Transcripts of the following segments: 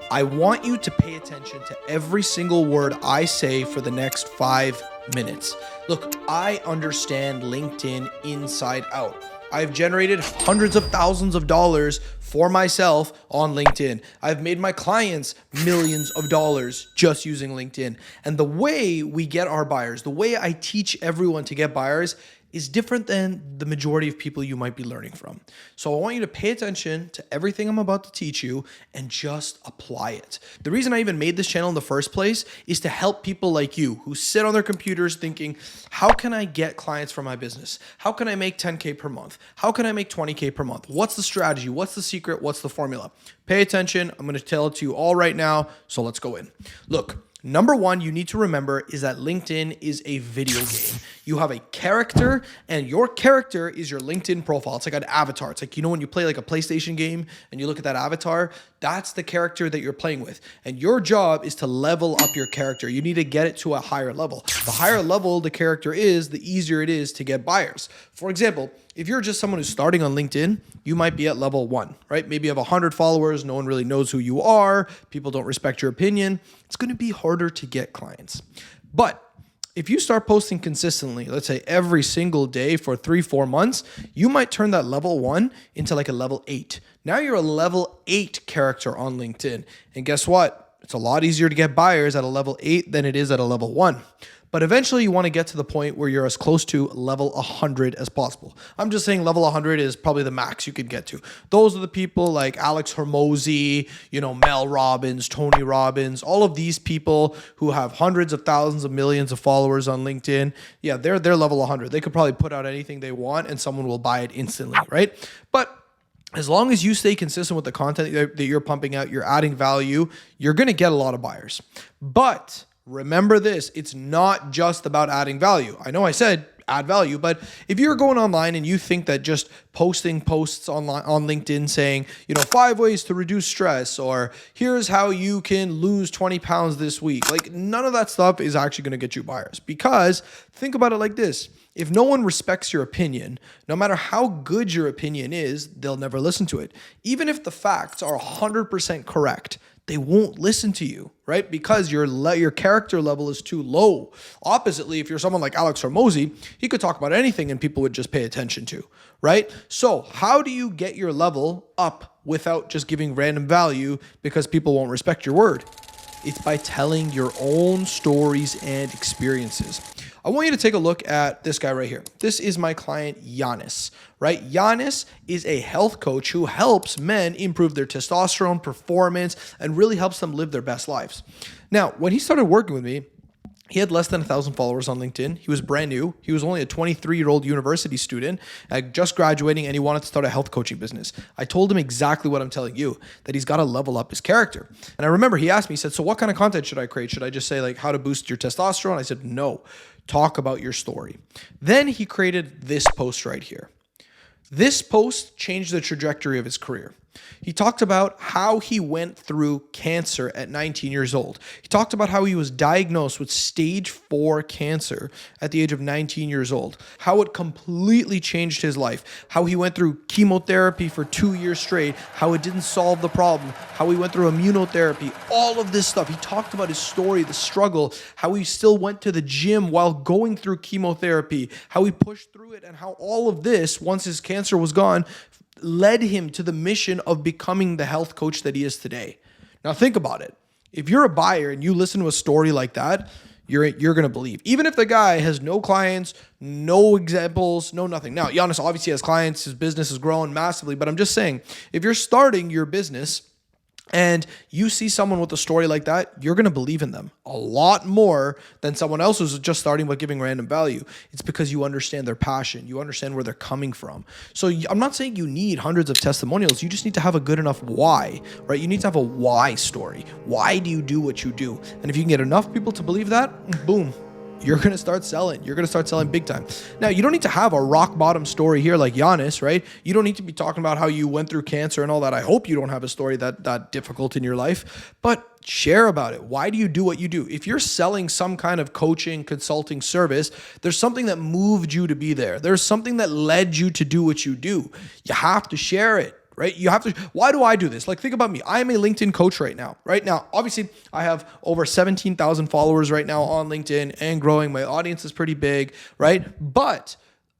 I want you to pay attention to every single word I say for the next 5 minutes. Look, I understand LinkedIn inside out. I've generated hundreds of thousands of dollars for myself on LinkedIn. I've made my clients millions of dollars just using LinkedIn. And the way we get our buyers, the way I teach everyone to get buyers is different than the majority of people you might be learning from. So I want you to pay attention to everything I'm about to teach you and just apply it. The reason I even made this channel in the first place is to help people like you who sit on their computers thinking, how can I get clients for my business? How can I make 10K per month? How can I make 20K per month? What's the strategy? What's the secret? What's the formula? Pay attention. I'm going to tell it to you all right now. So let's go in. Look, number one, you need to remember is that LinkedIn is a video game. You have a character and your character is your LinkedIn profile. It's like an avatar. It's like, you know, when you play like a PlayStation game and you look at that avatar, that's the character that you're playing with. And your job is to level up your character. You need to get it to a higher level. The higher level the character is, the easier it is to get buyers. For example, if you're just someone who's starting on LinkedIn, you might be at level 1, right? Maybe you have 100 followers. No one really knows who you are. People don't respect your opinion. It's going to be harder to get clients. But if you start posting consistently, let's say every single day for 3-4 months, you might turn that level 1 into like a level 8. Now you're a level 8 character on LinkedIn. And guess what? It's a lot easier to get buyers at a level 8 than it is at a level 1. But eventually you want to get to the point where you're as close to level 100 as possible. I'm just saying level 100 is probably the max you could get to. Those are the people like Alex Hormozi, Mel Robbins, Tony Robbins, all of these people who have hundreds of thousands of millions of followers on LinkedIn. Yeah, they're level 100. They could probably put out anything they want and someone will buy it instantly, right? But as long as you stay consistent with the content that you're pumping out, you're adding value, you're going to get a lot of buyers. But remember this, it's not just about adding value. I know I said add value, but if you're going online and you think that just posting posts online on LinkedIn saying, 5 ways to reduce stress, or here's how you can lose 20 pounds this week, like none of that stuff is actually going to get you buyers. Because think about it like this. If no one respects your opinion, no matter how good your opinion is, they'll never listen to it. Even if the facts are 100% correct, they won't listen to you, right? Because your character level is too low. Oppositely, if you're someone like Alex Hormozi, he could talk about anything and people would just pay attention to, right? So how do you get your level up without just giving random value because people won't respect your word? It's by telling your own stories and experiences. I want you to take a look at this guy right here. This is my client, Giannis, right? Giannis is a health coach who helps men improve their testosterone performance and really helps them live their best lives. Now, when he started working with me, he had less than 1,000 followers on LinkedIn. He was brand new. He was only a 23-year-old university student, just graduating, and he wanted to start a health coaching business. I told him exactly what I'm telling you, that he's got to level up his character. And I remember he asked me, he said, so what kind of content should I create? Should I just say like how to boost your testosterone? I said, no, talk about your story. Then he created this post right here. This post changed the trajectory of his career. He talked about how he went through cancer at 19 years old. He talked about how he was diagnosed with stage 4 cancer at the age of 19 years old, how it completely changed his life, how he went through chemotherapy for 2 years straight, how it didn't solve the problem, how he went through immunotherapy, all of this stuff. He talked about his story, the struggle, how he still went to the gym while going through chemotherapy, how he pushed through it, and how all of this, once his cancer was gone, led him to the mission of becoming the health coach that he is today. Now think about it. If you're a buyer and you listen to a story like that, you're going to believe. Even if the guy has no clients, no examples, no nothing. Now, Giannis obviously has clients. His business has grown massively. But I'm just saying, if you're starting your business and you see someone with a story like that, you're going to believe in them a lot more than someone else who's just starting but giving random value. It's because you understand their passion. You understand where they're coming from. So I'm not saying you need hundreds of testimonials. You just need to have a good enough why, right? You need to have a why story. Why do you do what you do? And if you can get enough people to believe that, boom, you're going to start selling. You're going to start selling big time. Now, you don't need to have a rock bottom story here like Giannis, right? You don't need to be talking about how you went through cancer and all that. I hope you don't have a story that difficult in your life, but share about it. Why do you do what you do? If you're selling some kind of coaching, consulting service, there's something that moved you to be there. There's something that led you to do what you do. You have to share it. right? You have to, why do I do this? Like, think about me. I am a LinkedIn coach right now. Right now, obviously, I have over 17,000 followers right now on LinkedIn and growing. My audience is pretty big, right? But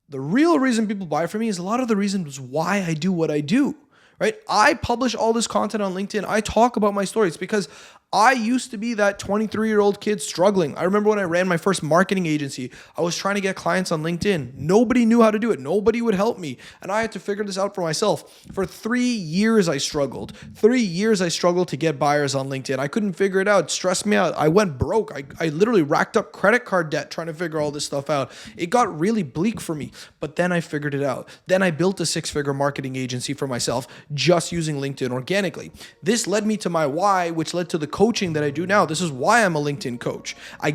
the real reason people buy from me is a lot of the reasons why I do what I do, right? I publish all this content on LinkedIn. I talk about my stories because I used to be that 23-year-old kid struggling. I remember when I ran my first marketing agency, I was trying to get clients on LinkedIn. Nobody knew how to do it. Nobody would help me. And I had to figure this out for myself. For 3 years, I struggled. 3 years, I struggled to get buyers on LinkedIn. I couldn't figure it out. It stressed me out. I went broke. I literally racked up credit card debt trying to figure all this stuff out. It got really bleak for me. But then I figured it out. Then I built a 6-figure marketing agency for myself just using LinkedIn organically. This led me to my why, which led to the coaching that I do now. This is why I'm a LinkedIn coach. I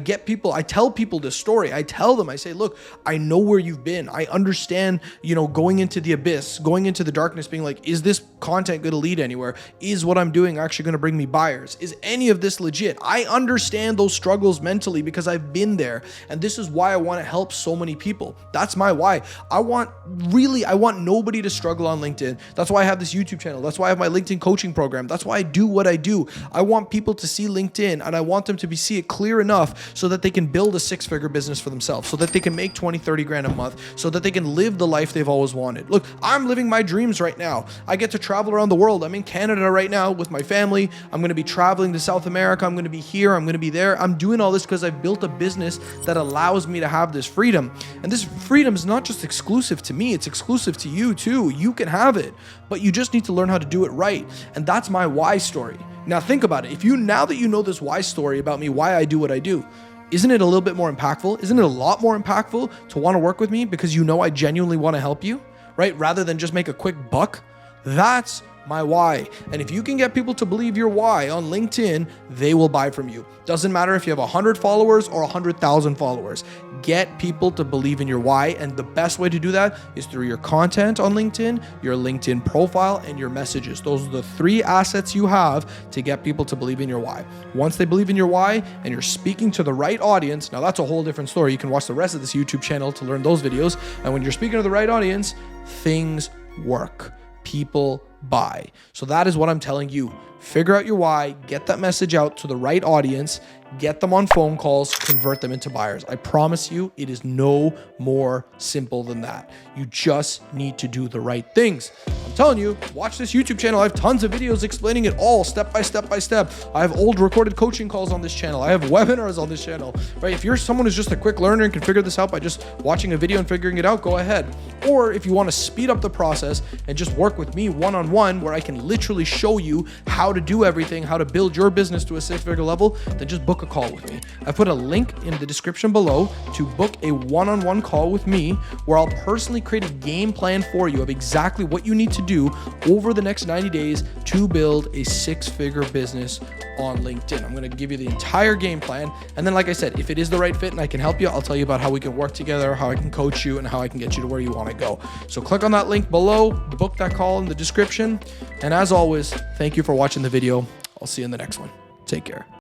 tell people this story. I tell them, I say, look, I know where you've been. I understand, going into the abyss, going into the darkness, being like, is this content going to lead anywhere? Is what I'm doing actually going to bring me buyers? Is any of this legit? I understand those struggles mentally because I've been there. And this is why I want to help so many people. That's my why. I want nobody to struggle on LinkedIn. That's why I have this YouTube channel. That's why I have my LinkedIn coaching program. That's why I do what I do. I want people to see LinkedIn, and I want them to see it clear enough so that they can build a 6-figure business for themselves, so that they can make 20, 30 grand a month, so that they can live the life they've always wanted. Look, I'm living my dreams right now. I get to travel around the world. I'm in Canada right now with my family. I'm going to be traveling to South America. I'm going to be here. I'm going to be there. I'm doing all this because I've built a business that allows me to have this freedom. And this freedom is not just exclusive to me. It's exclusive to you too. You can have it, but you just need to learn how to do it right. And that's my why story. Now think about it. Now that you know this why story about me, why I do what I do, isn't it a little bit more impactful? Isn't it a lot more impactful to want to work with me because I genuinely want to help you, right? Rather than just make a quick buck. That's my why. And if you can get people to believe your why on LinkedIn, they will buy from you. Doesn't matter if you have 100 followers or 100,000 followers. Get people to believe in your why. And the best way to do that is through your content on LinkedIn, your LinkedIn profile, and your messages. Those are the 3 assets you have to get people to believe in your why. Once they believe in your why and you're speaking to the right audience, now that's a whole different story. You can watch the rest of this YouTube channel to learn those videos. And when you're speaking to the right audience, things work. People buy. So that is what I'm telling you. Figure out your why, get that message out to the right audience, get them on phone calls, convert them into buyers. I promise you, it is no more simple than that. You just need to do the right things. I'm telling you, watch this YouTube channel. I have tons of videos explaining it all step by step by step. I have old recorded coaching calls on this channel. I have webinars on this channel, right? If you're someone who's just a quick learner and can figure this out by just watching a video and figuring it out, go ahead. Or if you want to speed up the process and just work with me one-on-one, where I can literally show you how to do everything, how to build your business to a 6-figure level, then just book a call with me. I put a link in the description below to book a one-on-one call with me, where I'll personally create a game plan for you of exactly what you need to do over the next 90 days to build a 6-figure business on LinkedIn. I'm going to give you the entire game plan. And then, like I said, if it is the right fit and I can help you, I'll tell you about how we can work together, how I can coach you, and how I can get you to where you want to go. So click on that link below, book that call in the description. And as always, thank you for watching the video. I'll see you in the next one. Take care.